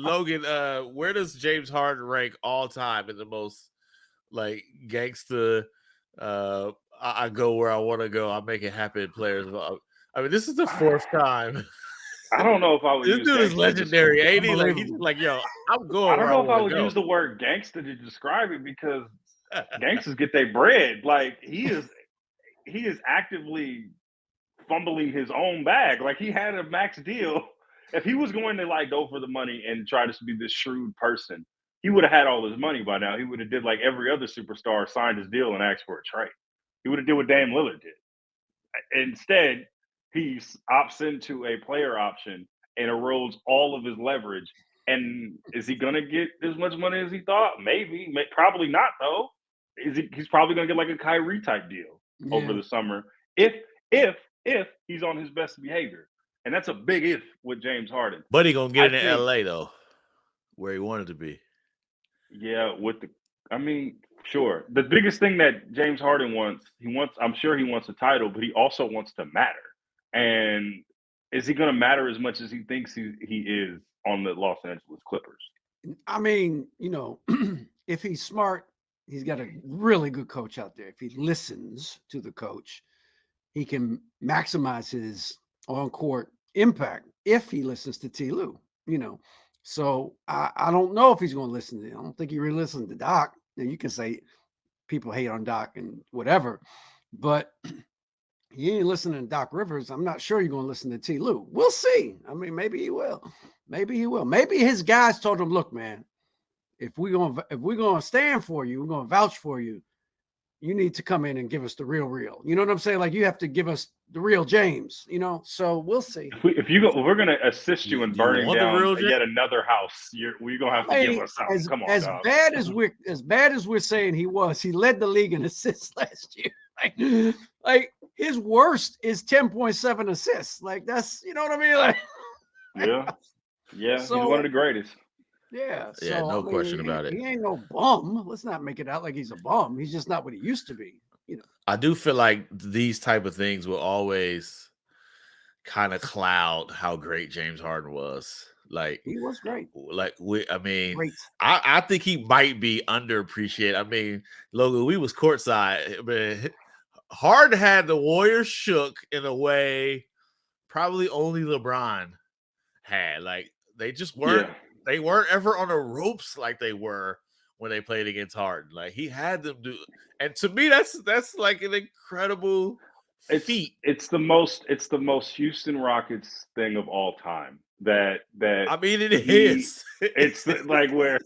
Logan, where does James Harden rank all time in the most like gangsta? I go where I want to go. I make it happen. Players. I mean, this is the fourth time. I don't know if I would This use dude is gangster. legendary, ain't he? Like he's Unbelievable. just like, yo, I'm I going don't where I know if I want would to use the word gangster to describe it because gangsters get their bread. Like he is actively fumbling his own bag. Like he had a max deal. If he was going to like go for the money and try to be this shrewd person, he would have had all his money by now. He would have did like every other superstar, signed his deal and asked for a trade. He would have did what Dame Lillard did. Instead, he opts into a player option and erodes all of his leverage. And is he going to get as much money as he thought? Maybe, probably not though. He's probably going to get like a Kyrie type deal over Yeah. the summer if if he's on his best behavior. And that's a big if with James Harden. But he gonna get I it in think, LA though, where he wanted to be. yeah, sure. The biggest thing that James Harden wants, I'm sure he wants a title, but he also wants to matter. And is he going to matter as much as he thinks he is on the Los Angeles Clippers? I mean, if he's smart, he's got a really good coach out there. If he listens to the coach, he can maximize his on-court impact if he listens to T. Lue, So I don't know if he's going to listen to him. I don't think he really listened to Doc. Now, you can say people hate on Doc and whatever, but he ain't listening to Doc Rivers. I'm not sure you're going to listen to T. Lue. We'll see. I mean, maybe he will. Maybe he will. Maybe his guys told him, look, man, if we're gonna stand for you, we're gonna vouch for you, you need to come in and give us the real. You know what I'm saying? Like you have to give us the real James, So we'll see. If we're going to assist you in Do you burning want the down real James? yet another house. We're going to have to give us something. Come on, as dog. bad as we're saying he led the league in assists last year. Like his worst is 10.7 assists. Like that's what I mean. Like yeah, so, he's one of the greatest. Yeah, so Yeah, no question about it. He ain't no bum. Let's not make it out like he's a bum. He's just not what he used to be. I do feel like these type of things will always kind of cloud how great James Harden was. Like he was great. I think he might be underappreciated. I mean, Logan, we was courtside, but Harden had the Warriors shook in a way probably only LeBron had. Like they just weren't. Yeah. They weren't ever on the ropes like they were when they played against Harden. Like he had them do, and to me, that's like an incredible feat. It's the most Houston Rockets thing of all time. That I mean, it is. It's like where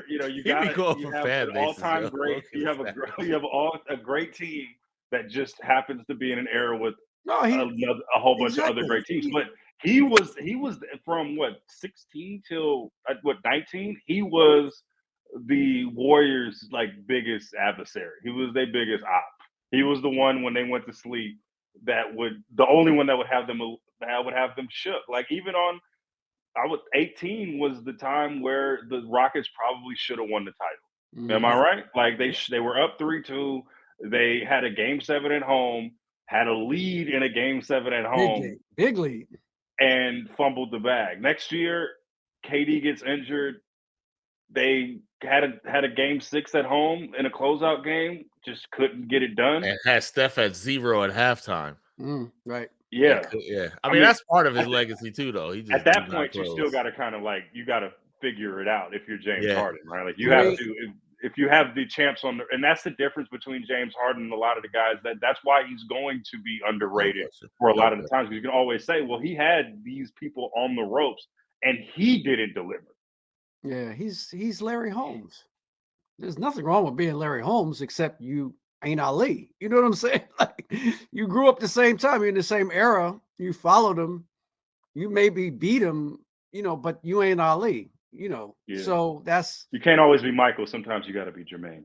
you have an all time great. You have a great team that just happens to be in an era with a whole bunch of other great teams. But he was from 16 till 19. He was the Warriors' biggest adversary. He was their biggest op. He was the one when they went to sleep the only one that would have them shook. Like even on 18 was the time where the Rockets probably should have won the title. Am I right? Like they were up 3-2. They had a game 7 at home, had a lead in a game 7 at home. Big lead. And fumbled the bag. Next year, KD gets injured. They had a game 6 at home in a closeout game, just couldn't get it done. And had Steph at 0 at halftime. Right. Yeah. I mean, that's part of his legacy too, though. He just at that point, you still got to kind of you got to figure it out if you're James Harden, right? Like you have to, if you have the champs and that's the difference between James Harden and a lot of the guys. That's why he's going to be underrated for a lot of the times. Because you can always say, well, he had these people on the ropes and he didn't deliver. Yeah, he's Larry Holmes. There's nothing wrong with being Larry Holmes except you ain't Ali. You know what I'm saying? Like you grew up the same time, you're in the same era. You followed him. You maybe beat him, but you ain't Ali. Yeah. So that's you can't always be Michael. Sometimes you got to be Jermaine.